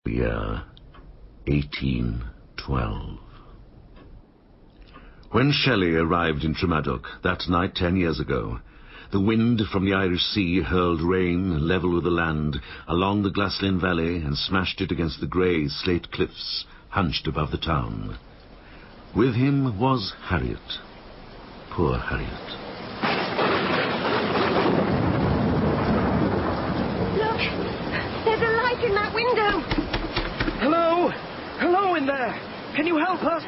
Year 1812. When Shelley arrived in Tremadoc that night 10 years ago, the wind from the Irish Sea hurled rain level with the land along the Glaslyn Valley and smashed it against the grey slate cliffs hunched above the town. With him was Harriet. Poor Harriet. Look! There's a light in that window! Hello? Hello in there! Can you help us?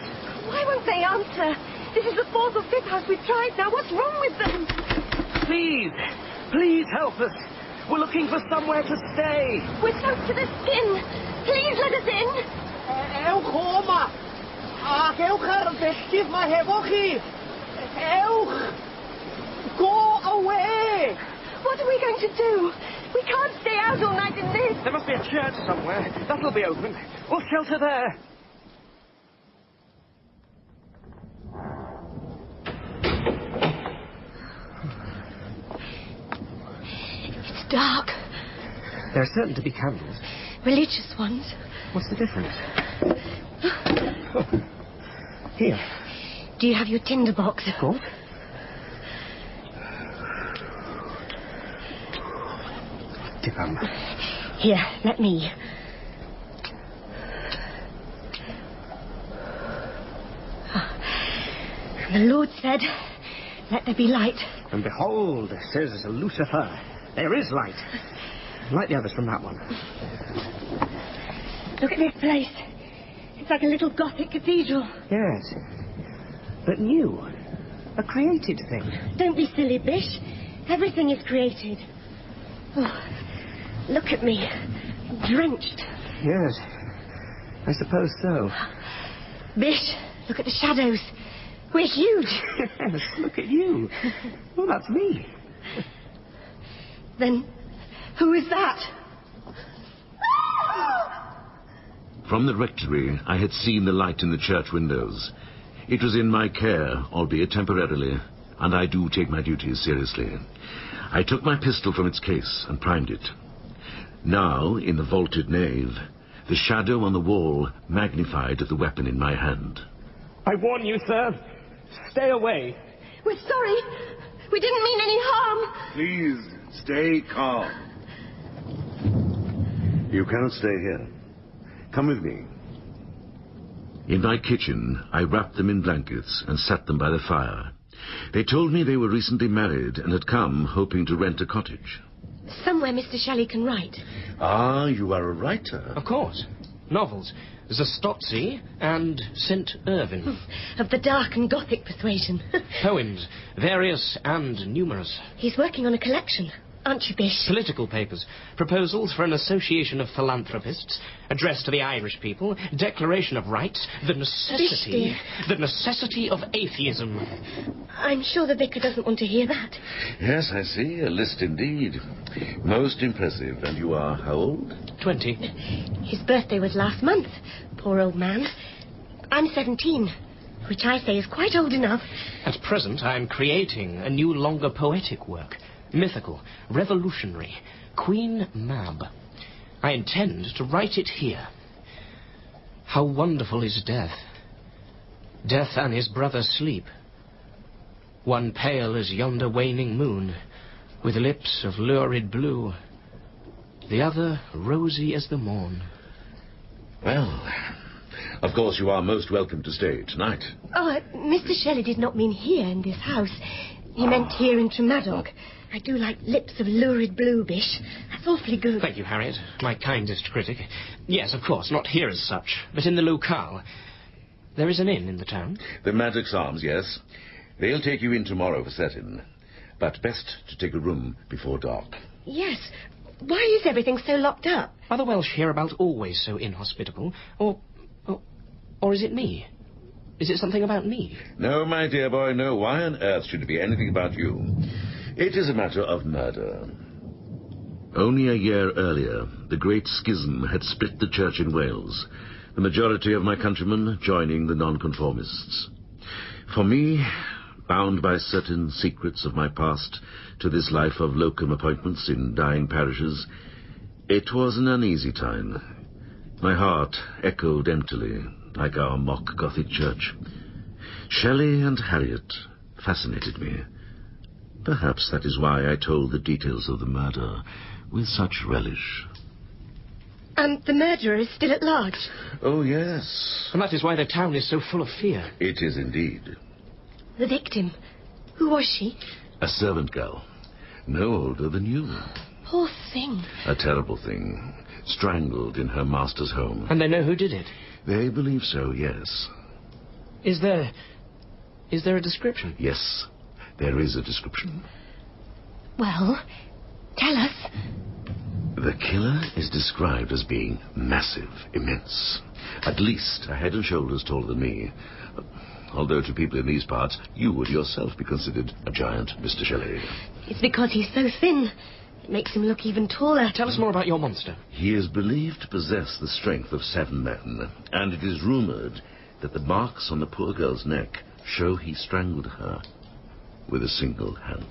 Why won't they answer? This is the fourth or fifth house we've tried now. What's wrong with them? Please, please help us. We're looking for somewhere to stay. We're soaked to the skin. Please let us in. Go away! What are we going to do? We can't stay out all night in this. There must be a church somewhere. That'll be open. We'll shelter there. It's dark. There are certain to be candles. Religious ones. What's the difference? Oh. Here. Do you have your tinder box? Of course. Divan. Here, let me. The Lord said, let there be light. And behold, says Lucifer, there is light. Light the others from that one. Look at this place. It's like a little Gothic cathedral. Yes. But new. A created thing. Don't be silly, Bish. Everything is created. Oh, look at me. Drenched. Yes. I suppose so. Bish, look at the shadows. We're huge. Yes, look at you. Well, that's me. Then, who is that? From the rectory, I had seen the light in the church windows. It was in my care, albeit temporarily, and I do take my duties seriously. I took my pistol from its case and primed it. Now, in the vaulted nave, the shadow on the wall magnified the weapon in my hand. I warn you, sir. Stay away. We're sorry. We didn't mean any harm. Please, stay calm. You cannot stay here. Come with me. In my kitchen, I wrapped them in blankets and sat them by the fire. They told me they were recently married and had come hoping to rent a cottage. Somewhere Mr. Shelley can write. Ah, you are a writer. Of course. Novels. Zastotzi and St. Irvin. Of the dark and Gothic persuasion. Poems. Various and numerous. He's working on a collection. Aren't you, Bish? Political papers. Proposals for an association of philanthropists. Address to the Irish people. Declaration of rights. The necessity of atheism. I'm sure the vicar doesn't want to hear that. Yes, I see. A list indeed. Most impressive. And you are how old? 20. His birthday was last month. Poor old man. I'm 17, which I say is quite old enough. At present, I am creating a new, longer poetic work. Mythical, revolutionary, Queen Mab. I intend to write it here. How wonderful is death. Death and his brother sleep. One pale as yonder waning moon, with lips of lurid blue. The other rosy as the morn. Well, of course you are most welcome to stay tonight. Oh, Mr. Shelley did not mean here in this house. He meant here in Tremadoc. I do like lips of lurid blue, Bish. That's awfully good. Thank you, Harriet, my kindest critic. Yes, of course, not here as such, but in the locale. There is an inn in the town. The Maddox Arms, yes. They'll take you in tomorrow for set-in. But best to take a room before dark. Yes. Why is everything so locked up? Are the Welsh hereabout always so inhospitable? Or is it me? Is it something about me? No, my dear boy, no. Why on earth should it be anything about you? It is a matter of murder. Only a year earlier, the Great Schism had split the church in Wales, the majority of my countrymen joining the nonconformists. For me, bound by certain secrets of my past to this life of locum appointments in dying parishes, it was an uneasy time. My heart echoed emptily, like our mock Gothic church. Shelley and Harriet fascinated me. Perhaps that is why I told the details of the murder with such relish. And the murderer is still at large? Oh, yes. And that is why the town is so full of fear. It is indeed. The victim, who was she? A servant girl, no older than you. Poor thing. A terrible thing. Strangled in her master's home. And they know who did it? They believe so, yes. Is there a description? Yes, there is a description. Well, tell us. The killer is described as being massive, immense. At least a head and shoulders taller than me. Although to people in these parts, you would yourself be considered a giant, Mr. Shelley. It's because he's so thin. It makes him look even taller. Tell us more about your monster. He is believed to possess the strength of 7 men, and it is rumored that the marks on the poor girl's neck show he strangled her with a single hand.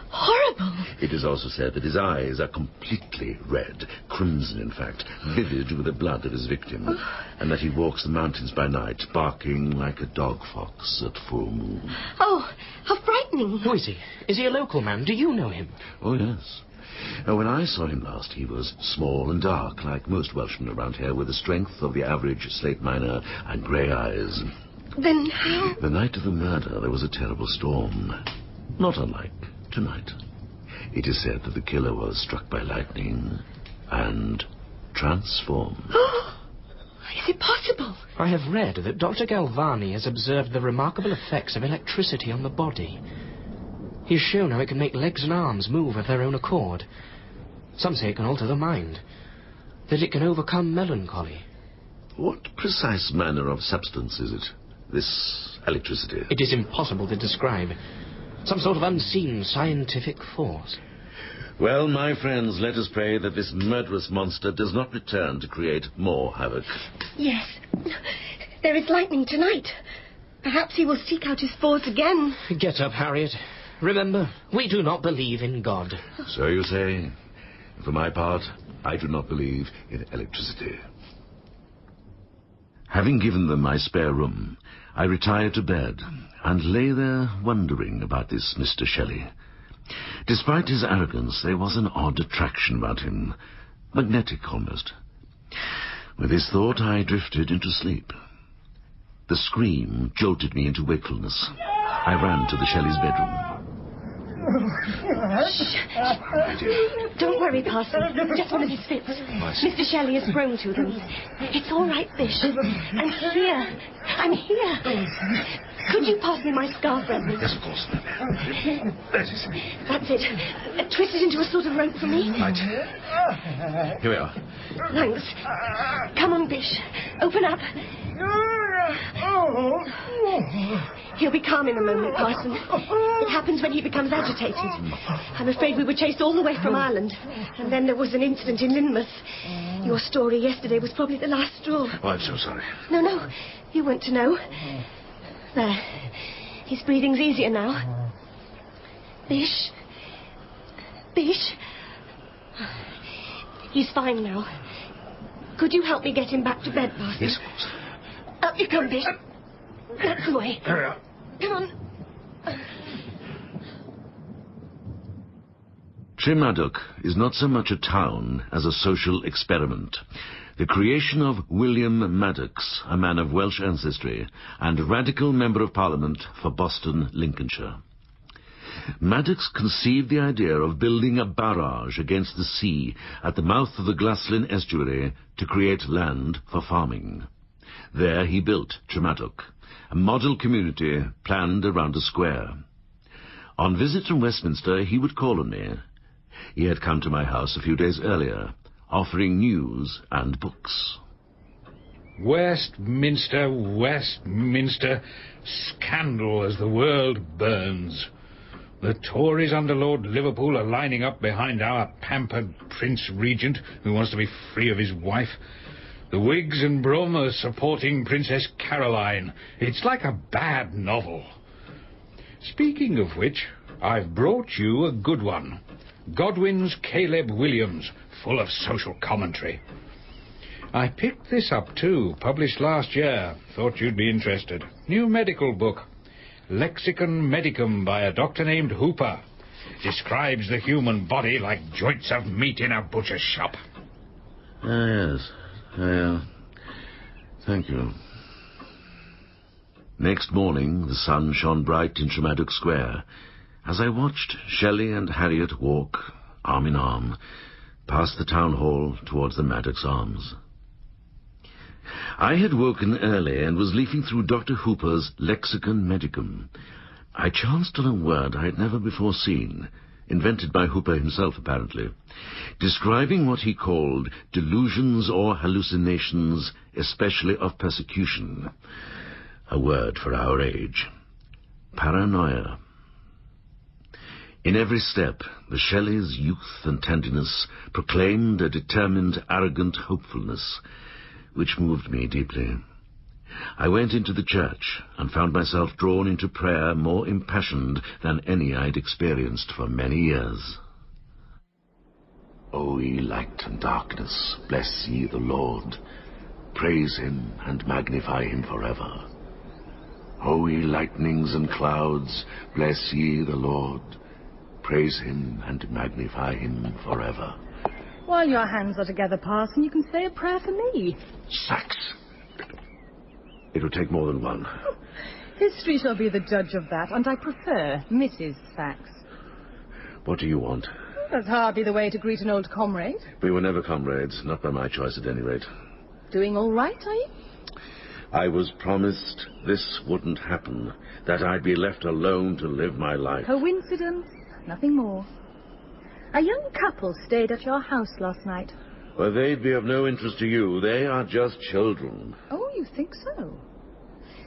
Horrible. It is also said that his eyes are completely red, crimson in fact, vivid with the blood of his victim, and that he walks the mountains by night, barking like a dog fox at full moon. Oh, how frightening. Who is he? Is he a local man? Do you know him? Oh, yes. When I saw him last, he was small and dark, like most Welshmen around here, with the strength of the average slate miner and grey eyes. Then how? The night of the murder, there was a terrible storm. Not unlike tonight. It is said that the killer was struck by lightning and transformed. Is it possible? I have read that Dr. Galvani has observed the remarkable effects of electricity on the body. He has shown how it can make legs and arms move of their own accord. Some say it can alter the mind, that it can overcome melancholy. What precise manner of substance is it, this electricity? It is impossible to describe. Some sort of unseen scientific force. Well, my friends, let us pray that this murderous monster does not return to create more havoc. Yes. There is lightning tonight. Perhaps he will seek out his spores again. Get up, Harriet. Remember, we do not believe in God. So you say. For my part, I do not believe in electricity. Having given them my spare room, I retired to bed and lay there wondering about this Mr. Shelley. Despite his arrogance, there was an odd attraction about him, magnetic almost. With this thought, I drifted into sleep. The scream jolted me into wakefulness. I ran to the Shelley's bedroom. Don't worry, Parson. Just one of his fits. Mr. Shelley is prone to them. It's all right, Bish. I'm here. I'm here. Could you pass me my scarf, Reverend? Yes, of course. That is it. That's it. Twist it into a sort of rope for me. Right. Here we are. Thanks. Come on, Bish. Open up. He'll be calm in a moment, Parson. It happens when he becomes agitated. I'm afraid we were chased all the way from Ireland. And then there was an incident in Lynmouth. Your story yesterday was probably the last straw. Oh, I'm so sorry. No. You weren't to know. There. His breathing's easier now. Bish. He's fine now. Could you help me get him back to bed, Parson? Yes, of course. Up you come, Bish. That's the way. Here we are. Come on. Tremadoc is not so much a town as a social experiment. The creation of William Maddox, a man of Welsh ancestry, and radical member of Parliament for Boston, Lincolnshire. Maddox conceived the idea of building a barrage against the sea at the mouth of the Glaslyn estuary to create land for farming. There he built Tremadoc, a model community planned around a square. On visit from Westminster, he would call on me. He had come to my house a few days earlier, offering news and books. Westminster, scandal as the world burns. The Tories under Lord Liverpool are lining up behind our pampered Prince Regent, who wants to be free of his wife. The Whigs and Brougham are supporting Princess Caroline. It's like a bad novel. Speaking of which, I've brought you a good one. Godwin's Caleb Williams, full of social commentary. I picked this up too, published last year. Thought you'd be interested. New medical book. Lexicon Medicum by a doctor named Hooper. Describes the human body like joints of meat in a butcher's shop. Yes. Thank you. Next morning, the sun shone bright in Tremadoc Square as I watched Shelley and Harriet walk, arm in arm, past the town hall towards the Maddox Arms. I had woken early and was leafing through Dr. Hooper's Lexicon Medicum. I chanced on a word I had never before seen, invented by Hooper himself apparently, describing what he called delusions or hallucinations, especially of persecution. A word for our age. Paranoia. In every step, the Shelleys' youth and tenderness proclaimed a determined, arrogant hopefulness, which moved me deeply. I went into the church and found myself drawn into prayer more impassioned than any I had experienced for many years. O ye light and darkness, bless ye the Lord. Praise him and magnify him forever. O ye lightnings and clouds, bless ye the Lord. Praise him and magnify him forever. While your hands are together, Parson, you can say a prayer for me. Sacks! It would take more than one. History shall be the judge of that, and I prefer Mrs. Sachs. What do you want? That's hardly the way to greet an old comrade. We were never comrades, not by my choice at any rate. Doing all right, are you? I was promised this wouldn't happen, that I'd be left alone to live my life. Coincidence, nothing more. A young couple stayed at your house last night. Well, they'd be of no interest to you. They are just children. Oh, you think so?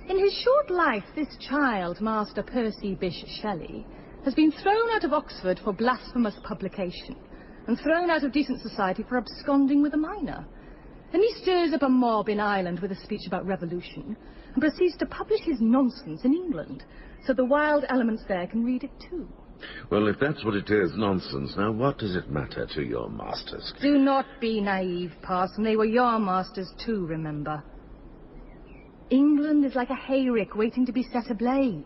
In his short life, this child, Master Percy Bysshe Shelley, has been thrown out of Oxford for blasphemous publication and thrown out of decent society for absconding with a minor. Then he stirs up a mob in Ireland with a speech about revolution and proceeds to publish his nonsense in England so the wild elements there can read it too. Well, if that's what it is, nonsense. Now, what does it matter to your masters? Do not be naive, Parson. They were your masters too, remember. England is like a hayrick waiting to be set ablaze.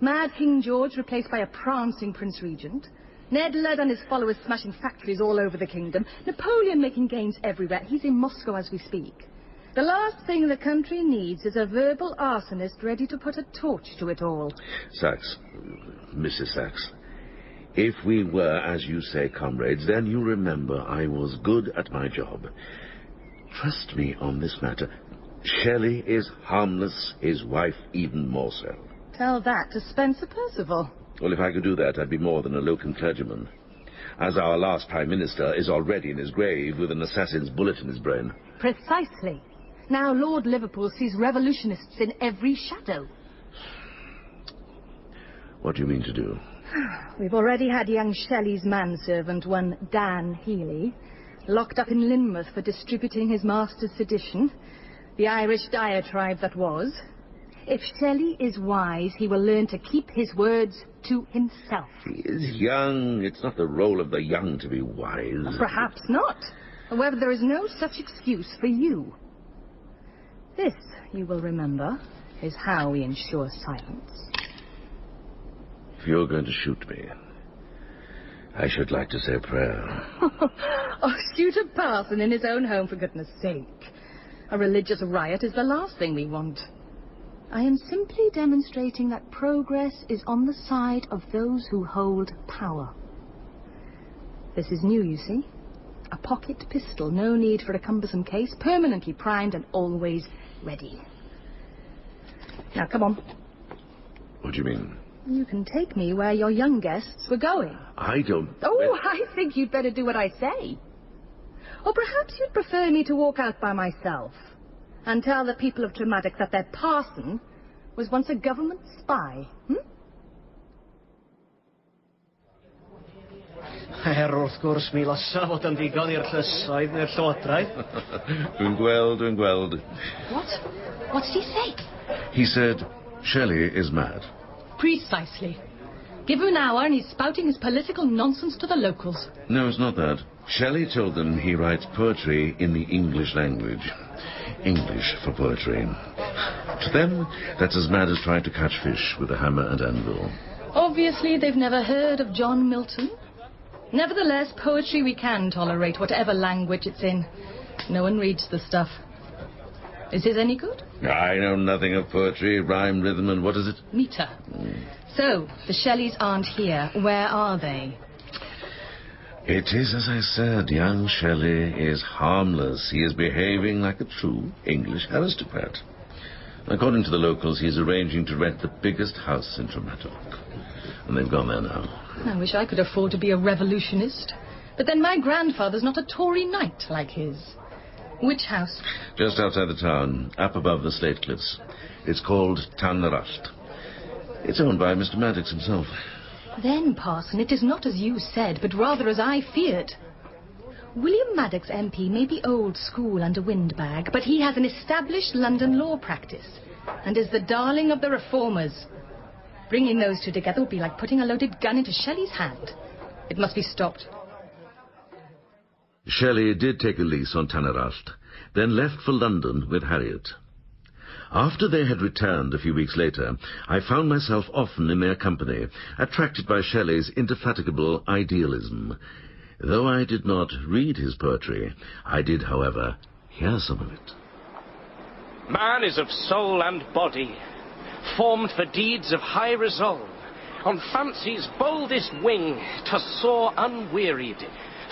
Mad King George replaced by a prancing Prince Regent. Ned Lead and his followers smashing factories all over the kingdom. Napoleon making gains everywhere. He's in Moscow as we speak. The last thing the country needs is a verbal arsonist ready to put a torch to it all. Sachs, Mrs. Sachs, if we were, as you say, comrades, then you remember I was good at my job. Trust me on this matter. Shelley is harmless, his wife even more so. Tell that to Spencer Percival. Well, if I could do that, I'd be more than a locum clergyman. As our last Prime Minister is already in his grave with an assassin's bullet in his brain. Precisely. Now Lord Liverpool sees revolutionists in every shadow. What do you mean to do? We've already had young Shelley's manservant, one Dan Healy, locked up in Lynmouth for distributing his master's sedition, the Irish diatribe that was. If Shelley is wise, he will learn to keep his words to himself. He is young. It's not the role of the young to be wise. Perhaps not. However, there is no such excuse for you. This, you will remember, is how we ensure silence. If you're going to shoot me, I should like to say a prayer. Oh, shoot a parson in his own home, for goodness sake. A religious riot is the last thing we want. I am simply demonstrating that progress is on the side of those who hold power. This is new, you see. A pocket pistol, no need for a cumbersome case, permanently primed and always ready. Now, come on. What do you mean? You can take me where your young guests were going. I don't... Oh, I think you'd better do what I say. Or perhaps you'd prefer me to walk out by myself and tell the people of Tremadoc that their parson was once a government spy, Wrth gwrs, mi lasa fod yn ddigon i'r llysoedd neu'r llywodraeth. Doing well. What? What did he say? He said, Shelley is mad. Precisely. Give him an hour and he's spouting his political nonsense to the locals. No, it's not that. Shelley told them he writes poetry in the English language. English for poetry. To them, that's as mad as trying to catch fish with a hammer and anvil. Obviously, they've never heard of John Milton. Nevertheless, poetry we can tolerate, whatever language it's in. No one reads the stuff. Is it any good? I know nothing of poetry, rhyme, rhythm, and what is it? Meter. So, the Shelleys aren't here. Where are they? It is as I said, young Shelley is harmless. He is behaving like a true English aristocrat. According to the locals, he is arranging to rent the biggest house in Tremadoc. And they've gone there now. I wish I could afford to be a revolutionist. But then my grandfather's not a Tory knight like his. Which house? Just outside the town, up above the slate cliffs. It's called Tan-Yr-Allt. It's owned by Mr. Maddox himself. Then, Parson, it is not as you said, but rather as I feared. William Maddox MP may be old school and a windbag, but he has an established London law practice and is the darling of the reformers. Bringing those two together would be like putting a loaded gun into Shelley's hand. It must be stopped. Shelley did take a lease on Tan-Yr-Allt, then left for London with Harriet. After they had returned a few weeks later, I found myself often in their company, attracted by Shelley's indefatigable idealism. Though I did not read his poetry, I did, however, hear some of it. Man is of soul and body, formed for deeds of high resolve, on fancy's boldest wing to soar unwearied,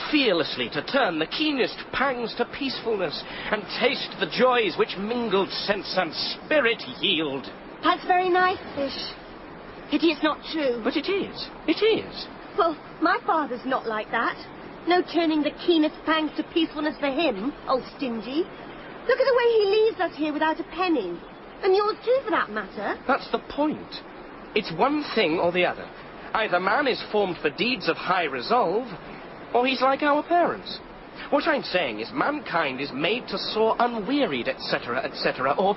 fearlessly to turn the keenest pangs to peacefulness, and taste the joys which mingled sense and spirit yield. That's very nice, Fish. Pity it's not true. But it is. It is. Well, my father's not like that. No turning the keenest pangs to peacefulness for him, old stingy. Look at the way he leaves us here without a penny. And yours too, for that matter. That's the point. It's one thing or the other. Either man is formed for deeds of high resolve, or he's like our parents. What I'm saying is mankind is made to soar unwearied, etc., etc., or...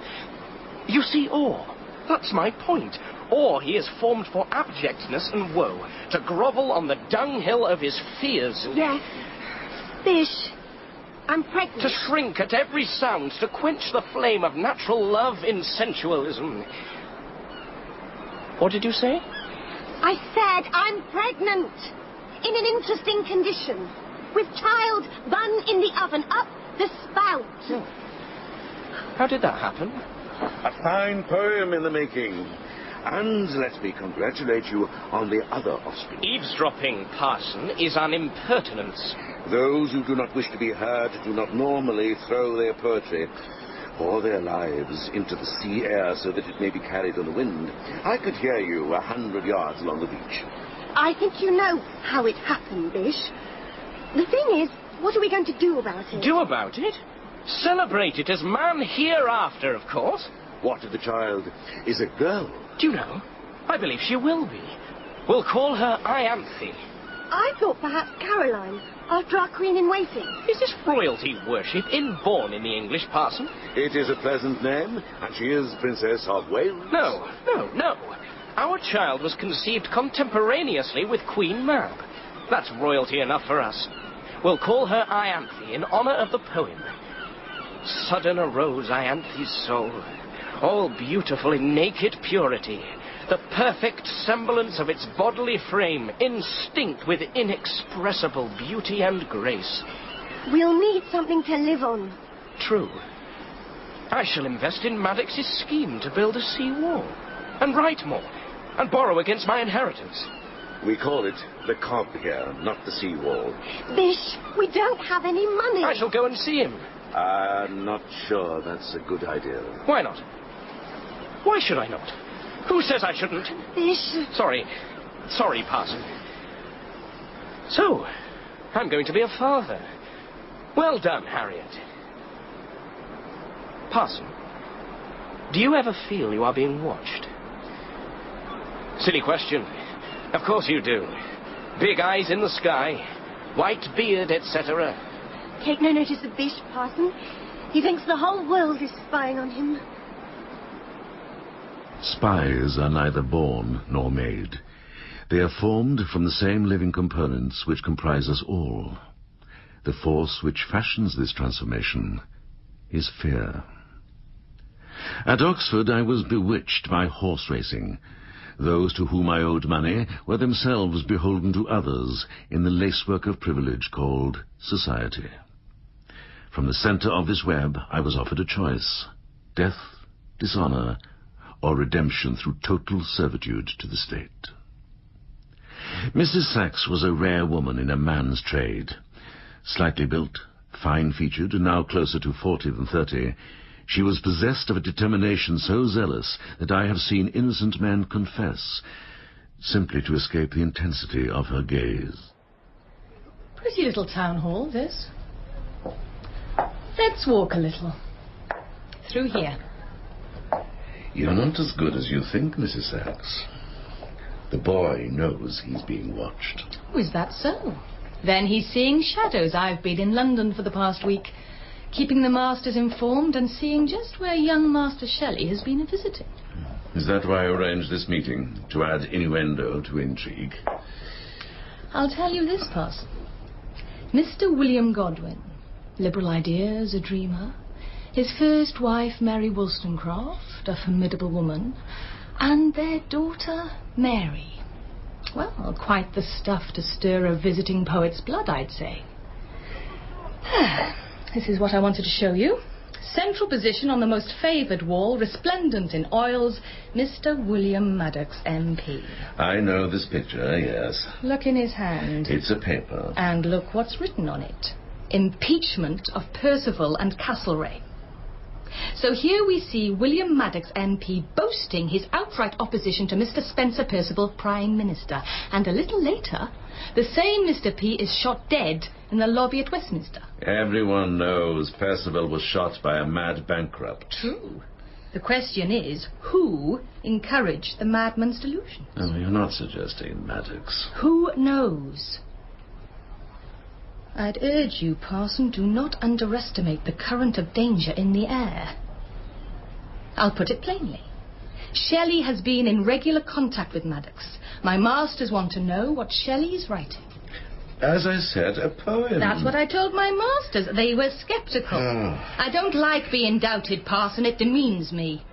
You see, or. That's my point. Or he is formed for abjectness and woe, to grovel on the dunghill of his fears. Yes. Fish, I'm pregnant. To shrink at every sound, to quench the flame of natural love in sensualism. What did you say? I said I'm pregnant. In an interesting condition. With child bun in the oven, up the spout. How did that happen? A fine poem in the making. And let me congratulate you on the other offspring. Eavesdropping, Parson, is an impertinence. Those who do not wish to be heard do not normally throw their poetry or their lives into the sea air so that it may be carried on the wind. I could hear you 100 yards along the beach. I think you know how it happened, Bish. The thing is, what are we going to do about it? Do about it? Celebrate it as man hereafter, of course. What if the child is a girl? Do you know? I believe she will be. We'll call her Ianthe. I thought perhaps Caroline, after our queen in waiting. Is this royalty worship inborn in the English, Parson? It is a pleasant name, and she is Princess of Wales. No. Our child was conceived contemporaneously with Queen Mab. That's royalty enough for us. We'll call her Ianthe in honor of the poem. Sudden arose Ianthe's soul, all beautiful in naked purity, the perfect semblance of its bodily frame, instinct with inexpressible beauty and grace. We'll need something to live on. True. I shall invest in Maddox's scheme to build a sea wall, and write more, and borrow against my inheritance. We call it the cob here, not the sea wall. Bish, we don't have any money. I shall go and see him. I'm not sure that's a good idea. Why not? Why should I not? Who says I shouldn't? Bish. Sorry, Parson. So, I'm going to be a father. Well done, Harriet. Parson, do you ever feel you are being watched? Silly question. Of course you do. Big eyes in the sky, white beard, etc. Take no notice of Bish, Parson. He thinks the whole world is spying on him. Spies are neither born nor made. They are formed from the same living components which comprise us all. The force which fashions this transformation is fear. At Oxford I was bewitched by horse racing. Those to whom I owed money were themselves beholden to others in the lacework of privilege called society. From the centre of this web I was offered a choice: death, dishonour, or redemption through total servitude to the state. Mrs. Sachs was a rare woman in a man's trade. Slightly built, fine-featured, and now closer to 40 than 30, she was possessed of a determination so zealous that I have seen innocent men confess, simply to escape the intensity of her gaze. Pretty little town hall, this. Let's walk a little. Through here. You're not as good as you think, Mrs. Sachs. The boy knows he's being watched. Oh, is that so? Then he's seeing shadows. I've been in London for the past week, keeping the masters informed and seeing just where young Master Shelley has been visiting. Is that why I arranged this meeting? To add innuendo to intrigue? I'll tell you this, Parson. Mr. William Godwin, liberal ideas, a dreamer. His first wife, Mary Wollstonecraft, a formidable woman. And their daughter, Mary. Well, quite the stuff to stir a visiting poet's blood, I'd say. This is what I wanted to show you. Central position on the most favoured wall, resplendent in oils, Mr. William Maddox, MP. I know this picture, yes. Look in his hand. It's a paper. And look what's written on it. Impeachment of Percival and Castlereagh. So here we see William Maddox, MP, boasting his outright opposition to Mr. Spencer Percival, Prime Minister. And a little later, the same Mr. P is shot dead in the lobby at Westminster. Everyone knows Percival was shot by a mad bankrupt. True. The question is, who encouraged the madman's delusions? Oh, you're not suggesting Maddox. Who knows? I'd urge you, Parson, do not underestimate the current of danger in the air. I'll put it plainly. Shelley has been in regular contact with Maddox. My masters want to know what Shelley's writing. As I said, a poem. That's what I told my masters. They were sceptical. I don't like being doubted, Parson. It demeans me.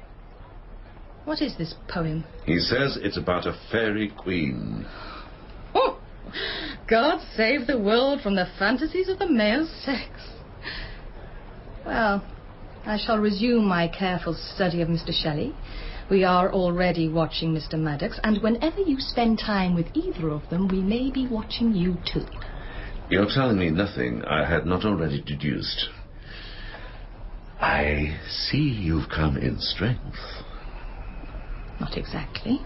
What is this poem? He says it's about a fairy queen. Oh! God save the world from the fantasies of the male sex. Well, I shall resume my careful study of Mr. Shelley. We are already watching Mr. Maddox, and whenever you spend time with either of them, we may be watching you too. You're telling me nothing I had not already deduced. I see you've come in strength. Not exactly.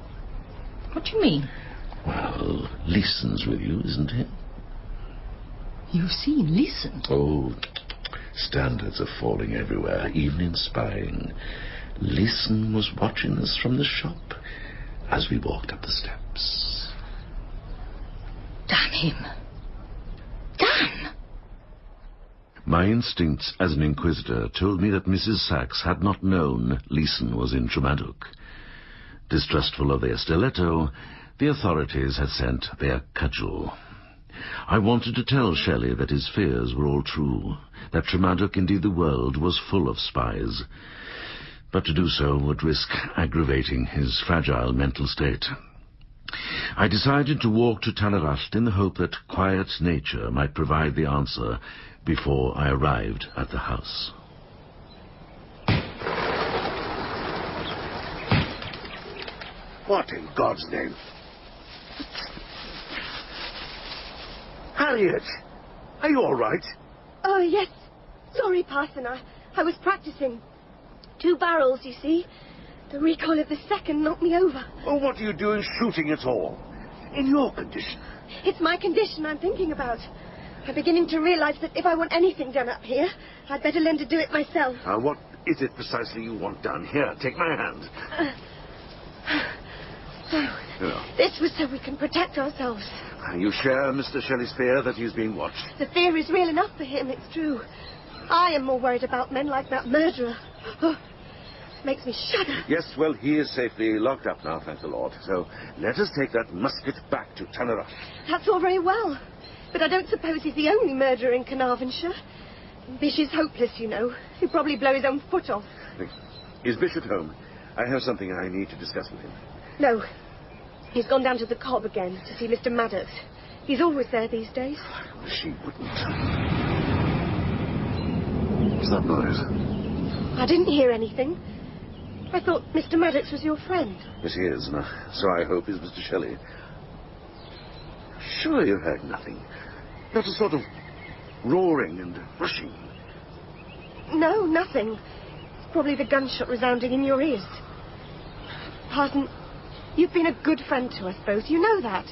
What do you mean? Well, Leeson's with you, isn't he? You've seen Leeson? Oh, standards are falling everywhere, even in spying. Leeson was watching us from the shop as we walked up the steps. Damn him. Damn! My instincts as an inquisitor told me that Mrs. Sachs had not known Leeson was in Tremadoc. Distrustful of their stiletto, the authorities had sent their cudgel. I wanted to tell Shelley that his fears were all true, that Tremadoc, indeed the world, was full of spies. But to do so would risk aggravating his fragile mental state. I decided to walk to Tan-Yr-Allt in the hope that quiet nature might provide the answer before I arrived at the house. What in God's name? Harriet, are you all right? Oh, yes. Sorry, Parson. I was practicing. 2 barrels, you see. The recoil of the second knocked me over. Well, what are you doing shooting at all? In your condition? It's my condition I'm thinking about. I'm beginning to realize that if I want anything done up here, I'd better learn to do it myself. What is it precisely you want done? Here, take my hand. This was so we can protect ourselves. You share Mr. Shelley's fear that he's being watched? The fear is real enough for him, it's true. I am more worried about men like that murderer. Oh, makes me shudder. Yes, well, he is safely locked up now, thank the Lord. So let us take that musket back to Tan-Yr-Allt. That's all very well. But I don't suppose he's the only murderer in Carnarvonshire. Bish is hopeless, you know. He'll probably blow his own foot off. Is Bish at home? I have something I need to discuss with him. No. He's gone down to the Cobb again to see Mr. Maddox. He's always there these days. She wouldn't. What's that noise? I didn't hear anything. I thought Mr. Maddox was your friend. Yes, he is. And so I hope is Mr. Shelley. Sure you heard nothing? Not a sort of roaring and rushing? No, nothing. It's probably the gunshot resounding in your ears. Parson, you've been a good friend to us both. You know that.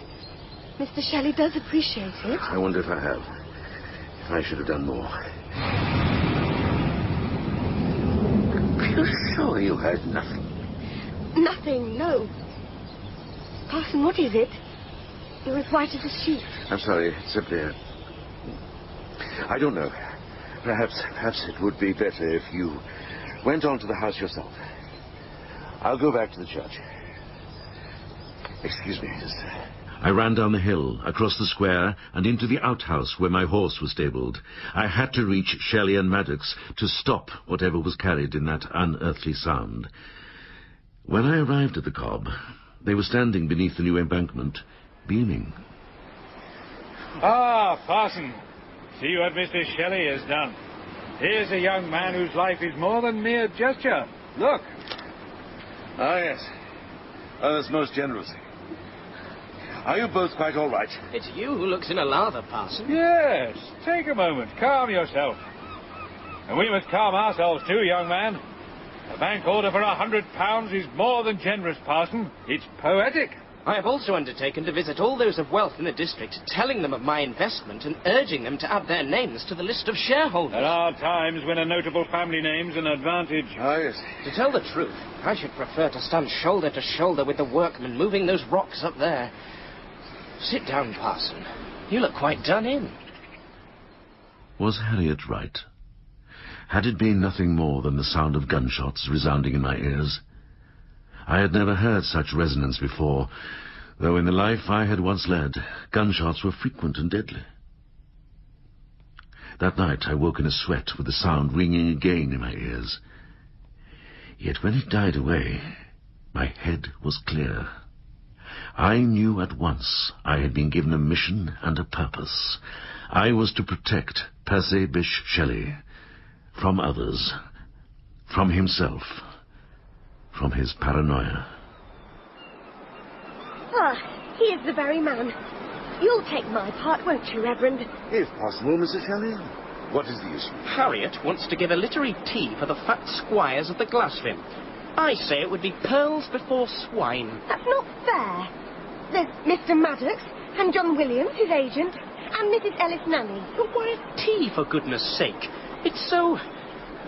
Mr. Shelley does appreciate it. I wonder if I have. If I should have done more. Are you sure you heard nothing? Nothing, no. Parson, what is it? You're as white as a sheet. I'm sorry, simply I don't know. Perhaps it would be better if you went on to the house yourself. I'll go back to the church. Excuse me, sister. I ran down the hill, across the square, and into the outhouse where my horse was stabled. I had to reach Shelley and Maddox to stop whatever was carried in that unearthly sound. When I arrived at the Cobb, they were standing beneath the new embankment, beaming. Ah, Parson. See what Mr. Shelley has done. Here's a young man whose life is more than mere gesture. Look. Ah, yes. Oh, that's most generous. Are you both quite all right? It's you who looks in a lather, Parson. Yes. Take a moment. Calm yourself. And we must calm ourselves too, young man. A bank order for £100 is more than generous, Parson. It's poetic. I have also undertaken to visit all those of wealth in the district, telling them of my investment and urging them to add their names to the list of shareholders. There are times when a notable family name's an advantage. Ah, yes. To tell the truth, I should prefer to stand shoulder to shoulder with the workmen moving those rocks up there. Sit down, Parson. You look quite done in. Was Harriet right? Had it been nothing more than the sound of gunshots resounding in my ears? I had never heard such resonance before, though in the life I had once led, gunshots were frequent and deadly. That night I woke in a sweat with the sound ringing again in my ears. Yet when it died away, my head was clear. I knew at once I had been given a mission and a purpose. I was to protect Percy Bysshe Shelley from others, from himself, from his paranoia. Ah, he is the very man. You'll take my part, won't you, Reverend? If possible, Mrs. Shelley. What is the issue? Harriet wants to give a literary tea for the fat squires of the Glassfin. I say it would be pearls before swine. That's not fair. There's Mr. Maddox and John Williams, his agent, and Mrs. Ellis Nanny. But why a tea, for goodness sake? It's so...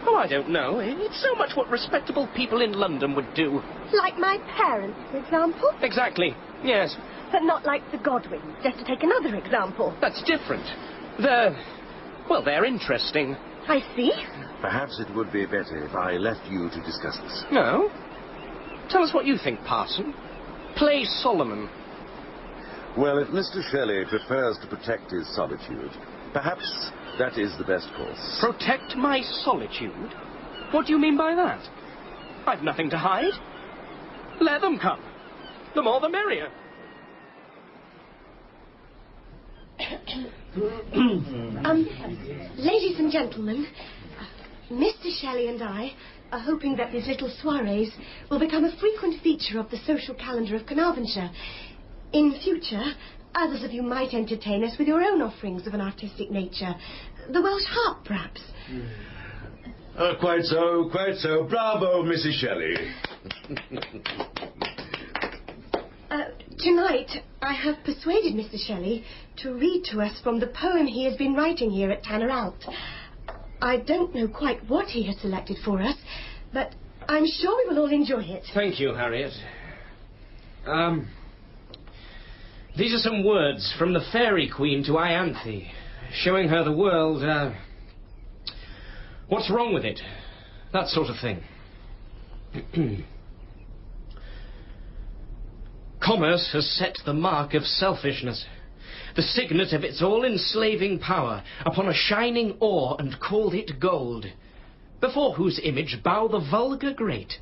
Oh, I don't know. It's so much what respectable people in London would do. Like my parents, for example? Exactly, yes. But not like the Godwins, just to take another example. That's different. They're interesting. I see. Perhaps it would be better if I left you to discuss this. No? Tell us what you think, Parson. Play Solomon. Well, if Mr. Shelley prefers to protect his solitude, perhaps that is the best course. Protect my solitude? What do you mean by that? I've nothing to hide. Let them come. The more the merrier. Ladies and gentlemen, Mr. Shelley and I are hoping that these little soirees will become a frequent feature of the social calendar of Carnarvonshire. In future, others of you might entertain us with your own offerings of an artistic nature. The Welsh harp, perhaps. Quite so, quite so. Bravo, Mrs. Shelley. Tonight, I have persuaded Mr. Shelley to read to us from the poem he has been writing here at Tan-Yr-Allt. I don't know quite what he has selected for us, but I'm sure we will all enjoy it. Thank you, Harriet. These are some words from the Fairy Queen to Ianthe, showing her the world, what's wrong with it, that sort of thing. Commerce has set the mark of selfishness. the signet of its all-enslaving power, upon a shining ore and called it gold, before whose image bow the vulgar great,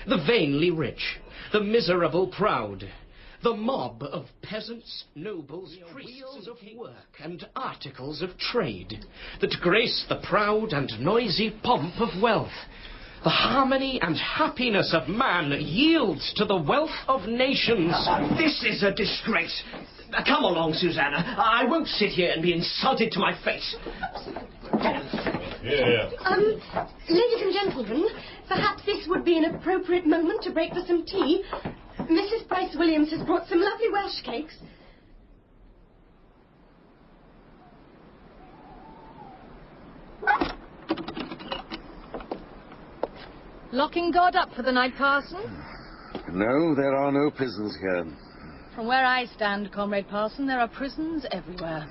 the vainly rich, the miserable proud, the mob of peasants, nobles, priests of work, and articles of trade, that grace the proud and noisy pomp of wealth. The harmony and happiness of man yields to the wealth of nations. This is a disgrace. Come along, Susanna. I won't sit here and be insulted to my face. Yeah. Ladies and gentlemen, perhaps this would be an appropriate moment to break for some tea. Mrs. Price Williams has brought some lovely Welsh cakes. Locking God up for the night, Parson? No, there are no prisons here. From where I stand, Comrade Parson, there are prisons everywhere.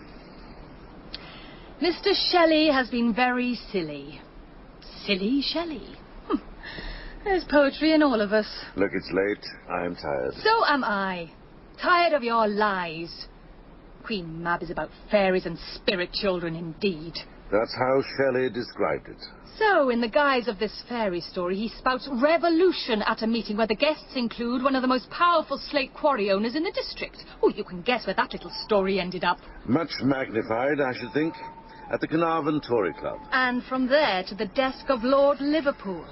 Mr. Shelley has been very silly. Silly Shelley. There's poetry in all of us. Look, it's late. I am tired. So am I. Tired of your lies. Queen Mab is about fairies and spirit children indeed. That's how Shelley described it. So, in the guise of this fairy story, he spouts revolution at a meeting where the guests include one of the most powerful slate quarry owners in the district. Oh, you can guess where that little story ended up. Much magnified, I should think, at the Carnarvon Tory Club. And from there to the desk of Lord Liverpool.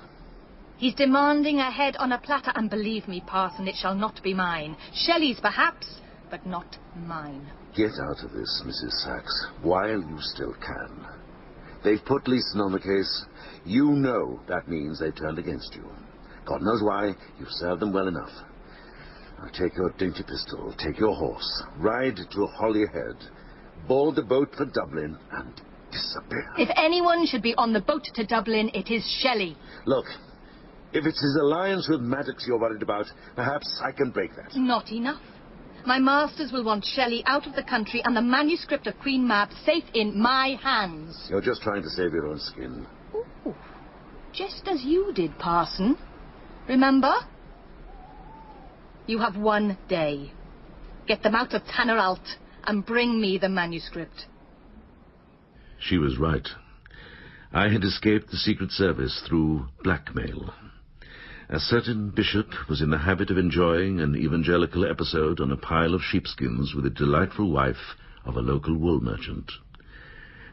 He's demanding a head on a platter, and believe me, Parson, it shall not be mine. Shelley's perhaps, but not mine. Get out of this, Mrs. Sachs, while you still can. They've put Leeson on the case. You know that means they've turned against you. God knows why. You've served them well enough. Now take your dainty pistol, take your horse, ride to Holyhead, board the boat for Dublin, and disappear. If anyone should be on the boat to Dublin, it is Shelley. Look, if it's his alliance with Maddox you're worried about, perhaps I can break that. Not enough. My masters will want Shelley out of the country and the manuscript of Queen Mab safe in my hands. You're just trying to save your own skin. Ooh, just as you did, Parson. Remember? You have 1 day. Get them out of Tan-Yr-Allt and bring me the manuscript. She was right. I had escaped the Secret Service through blackmail. A certain bishop was in the habit of enjoying an evangelical episode on a pile of sheepskins with a delightful wife of a local wool merchant.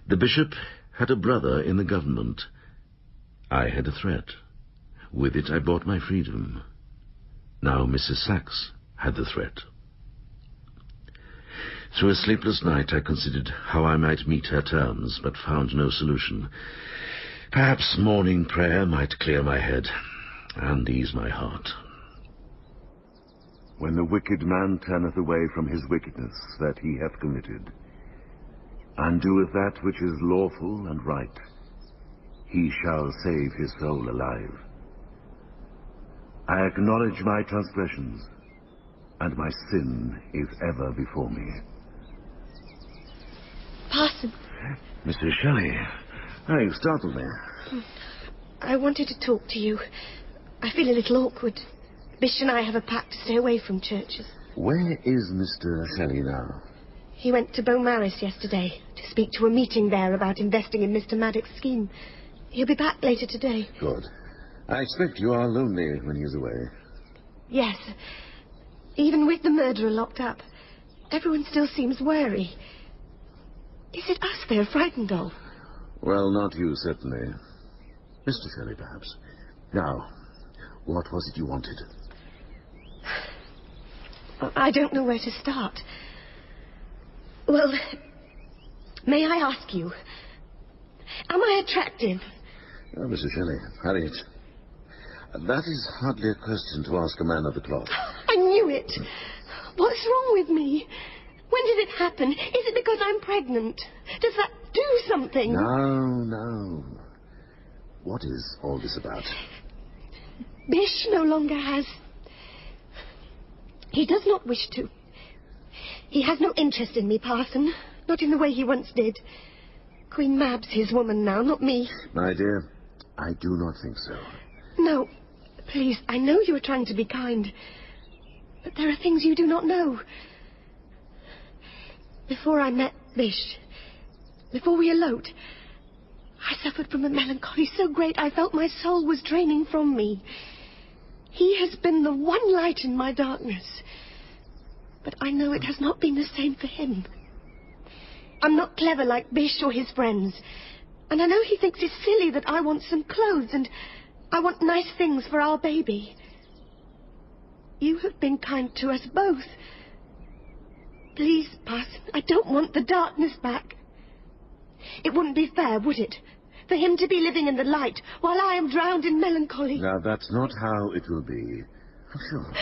The bishop had a brother in the government. I had a threat. With it I bought my freedom. Now Mrs. Sachs had the threat. Through a sleepless night I considered how I might meet her terms, but found no solution. Perhaps morning prayer might clear my head and ease my heart. When the wicked man turneth away from his wickedness that he hath committed, and doeth that which is lawful and right, he shall save his soul alive. I acknowledge my transgressions, and my sin is ever before me. Parson. Mr. Shelley, you startled me. I wanted to talk to you. I feel a little awkward. Bish and I have a pact to stay away from churches. Where is Mr. Shelley now? He went to Beaumaris yesterday to speak to a meeting there about investing in Mr. Maddox's scheme. He'll be back later today. Good. I expect you are lonely when he is away. Yes. Even with the murderer locked up, everyone still seems wary. Is it us they're frightened of? Well, not you, certainly. Mr. Shelley, perhaps. Now, what was it you wanted? I don't know where to start. Well, may I ask you, am I attractive? Oh, Mr. Shelley, Harriet, that is hardly a question to ask a man of the cloth. I knew it. What's wrong with me? When did it happen? Is it because I'm pregnant? Does that do something? No. What is all this about? Bish no longer has... He does not wish to. He has no interest in me, Parson. Not in the way he once did. Queen Mab's his woman now, not me. My dear, I do not think so. No, please, I know you are trying to be kind. But there are things you do not know. Before I met Bish, before we eloped, I suffered from a melancholy so great I felt my soul was draining from me. He has been the one light in my darkness. But I know it has not been the same for him. I'm not clever like Bish or his friends. And I know he thinks it's silly that I want some clothes and I want nice things for our baby. You have been kind to us both. Please, Parson, I don't want the darkness back. It wouldn't be fair, would it? For him to be living in the light while I am drowned in melancholy. Now, that's not how it will be. For sure.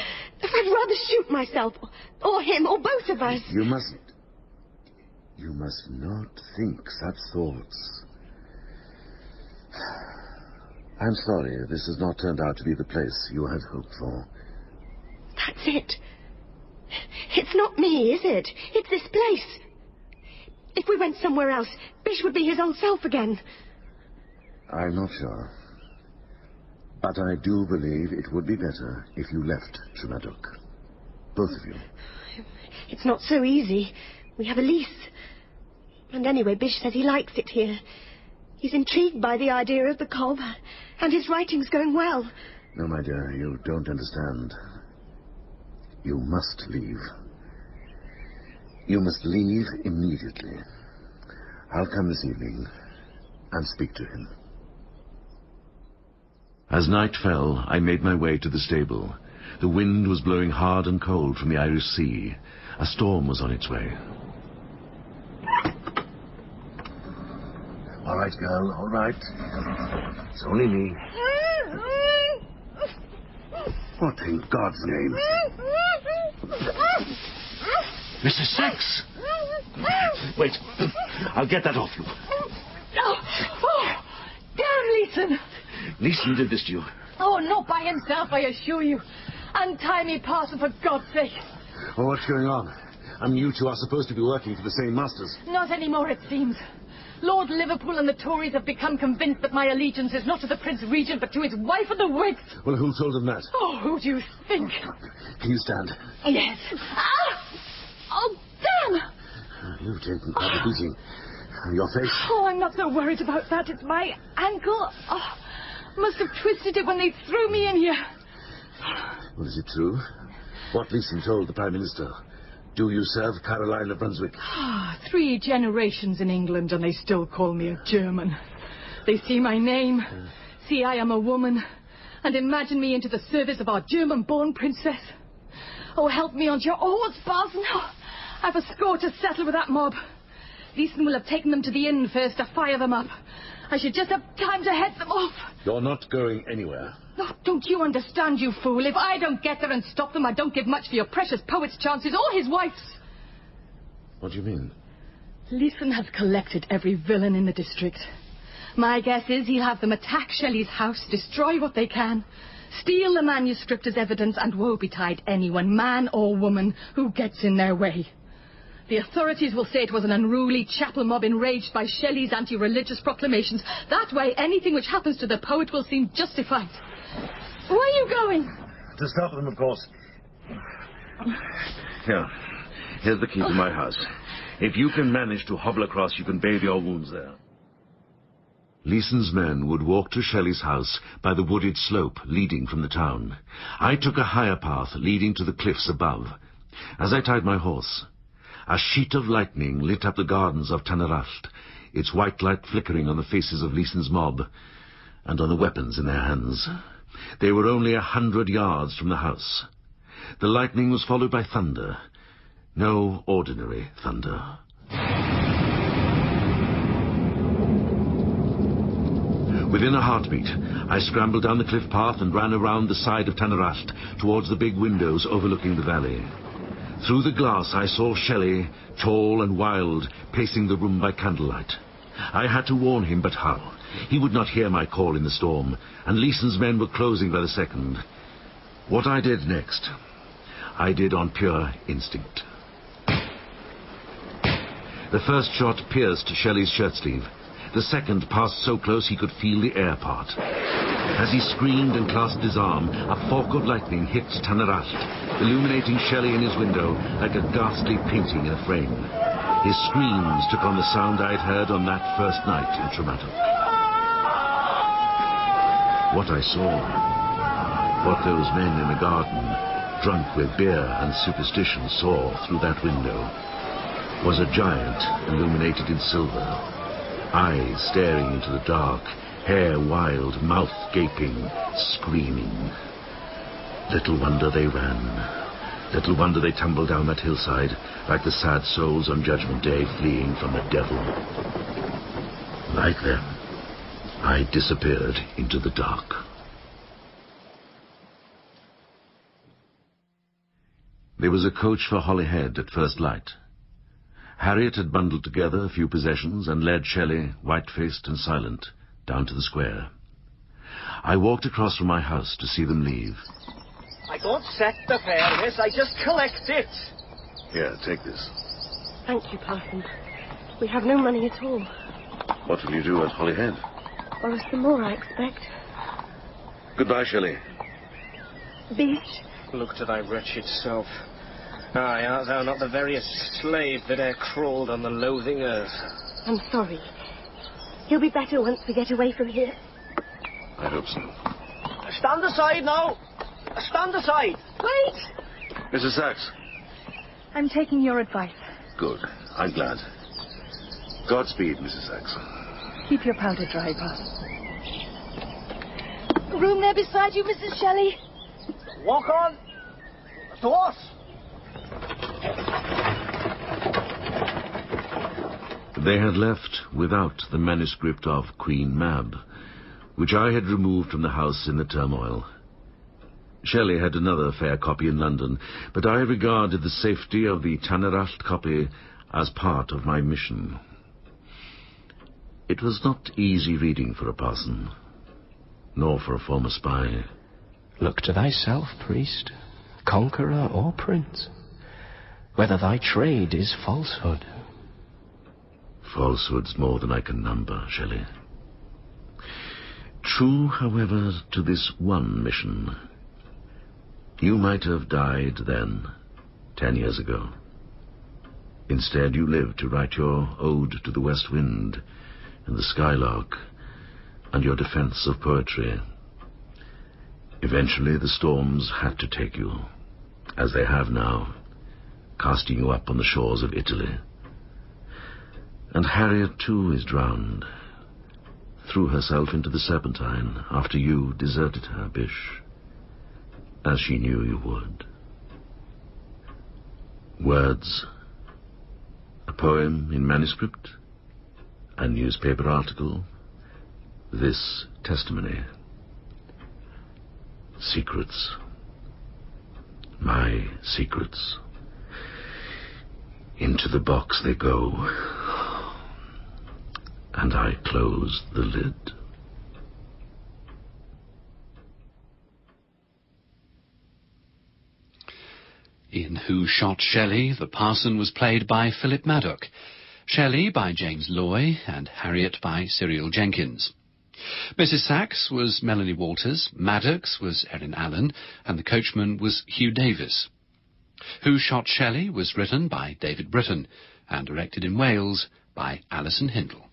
I'd rather shoot myself, or him, or both of us. You must not think such thoughts. I'm sorry this has not turned out to be the place you had hoped for. That's it. It's not me, is it? It's this place. If we went somewhere else, Bish would be his old self again. I'm not sure. But I do believe it would be better if you left Tremadoc. Both of you. It's not so easy. We have a lease. And anyway, Bish says he likes it here. He's intrigued by the idea of the cob, and his writing's going well. No, my dear, you don't understand. You must leave. You must leave immediately. I'll come this evening and speak to him. As night fell, I made my way to the stable. The wind was blowing hard and cold from the Irish Sea. A storm was on its way. All right, girl, all right. It's only me. What in God's name? Mrs. Sachs! Wait, I'll get that off you. Oh, damn, Leeson! Leeson did this to you. Oh, not by himself, I assure you. Untie me, Parson, for God's sake. Well, what's going on? I mean, you two are supposed to be working for the same masters. Not anymore, it seems. Lord Liverpool and the Tories have become convinced that my allegiance is not to the Prince Regent, but to his wife and the Whigs. Well, who told them that? Oh, who do you think? Can you stand? Yes. Ah! Oh, damn! You've taken quite a beating. Your face? Oh, I'm not so worried about that. It's my ankle. Oh, must have twisted it when they threw me in here. Well, is it true? What Leeson told the Prime Minister? Do you serve Caroline of Brunswick? 3 generations in England and they still call me a German. They see my name, see I am a woman, and imagine me into the service of our German-born princess. Oh, help me on your oars, Parson. Oh, I've a score to settle with that mob. Leeson will have taken them to the inn first to fire them up. I should just have time to head them off. You're not going anywhere. Oh, don't you understand, you fool? If I don't get there and stop them, I don't give much for your precious poet's chances or his wife's. What do you mean? Leeson has collected every villain in the district. My guess is he'll have them attack Shelley's house, destroy what they can, steal the manuscript as evidence, and woe betide anyone, man or woman, who gets in their way. The authorities will say it was an unruly chapel mob enraged by Shelley's anti-religious proclamations. That way, anything which happens to the poet will seem justified. Where are you going? To stop them, of course. Here's the key to my house. If you can manage to hobble across, you can bathe your wounds there. Leeson's men would walk to Shelley's house by the wooded slope leading from the town. I took a higher path leading to the cliffs above. As I tied my horse, a sheet of lightning lit up the gardens of Tan-Yr-Allt, its white light flickering on the faces of Leeson's mob and on the weapons in their hands. They were only 100 yards from the house. The lightning was followed by thunder. No ordinary thunder. Within a heartbeat, I scrambled down the cliff path and ran around the side of Tan-Yr-Allt towards the big windows overlooking the valley. Through the glass I saw Shelley, tall and wild, pacing the room by candlelight. I had to warn him, but how? He would not hear my call in the storm, and Leeson's men were closing by the second. What I did next, I did on pure instinct. The first shot pierced Shelley's shirt-sleeve. The second passed so close he could feel the air part. As he screamed and clasped his arm, a fork of lightning hit Tan-Yr-Allt, illuminating Shelley in his window like a ghastly painting in a frame. His screams took on the sound I'd heard on that first night in Tremadoc. What I saw, what those men in the garden, drunk with beer and superstition, saw through that window, was a giant illuminated in silver, eyes staring into the dark, hair wild, mouth gaping, screaming. Little wonder they ran. Little wonder they tumbled down that hillside like the sad souls on Judgment Day fleeing from the devil. Like them, I disappeared into the dark. There was a coach for Holyhead at first light. Harriet had bundled together a few possessions and led Shelley, white-faced and silent, down to the square. I walked across from my house to see them leave. I don't set the fare, miss. I just collect it. Here, take this. Thank you, Parson. We have no money at all. What will you do at Holyhead? Borrow some more, I expect. Goodbye, Shelley. Beach? Look to thy wretched self. Aye, art thou not the veriest slave that e'er crawled on the loathing earth? I'm sorry. He'll be better once we get away from here. I hope so. Stand aside now! Stand aside! Wait! Mrs. Sachs. I'm taking your advice. Good. I'm glad. Godspeed, Mrs. Sachs. Keep your powder dry, Parson. Room there beside you, Mrs. Shelley? Walk on! To us! They had left without the manuscript of Queen Mab, which I had removed from the house in the turmoil. Shelley had another fair copy in London, but I regarded the safety of the Tan-Yr-Allt copy as part of my mission. It was not easy reading for a parson, nor for a former spy. Look to thyself, priest, conqueror or prince, whether thy trade is falsehood. Falsehoods more than I can number, Shelley. True, however, to this one mission. You might have died then, 10 years ago. Instead, you lived to write your ode to the west wind and the skylark and your defense of poetry. Eventually, the storms had to take you, as they have now, casting you up on the shores of Italy. And Harriet, too, is drowned. Threw herself into the Serpentine after you deserted her, Bish, as she knew you would. Words, a poem in manuscript, a newspaper article, this testimony. Secrets. My secrets. Into the box they go, and I close the lid. In Who Shot Shelley, the parson was played by Philip Madoc, Shelley by James Loy, and Harriet by Cyril Jenkins. Mrs. Sachs was Melanie Walters, Maddox was Erin Allen, and the coachman was Hugh Davis. Who Shot Shelley was written by David Britton and directed in Wales by Alison Hindle.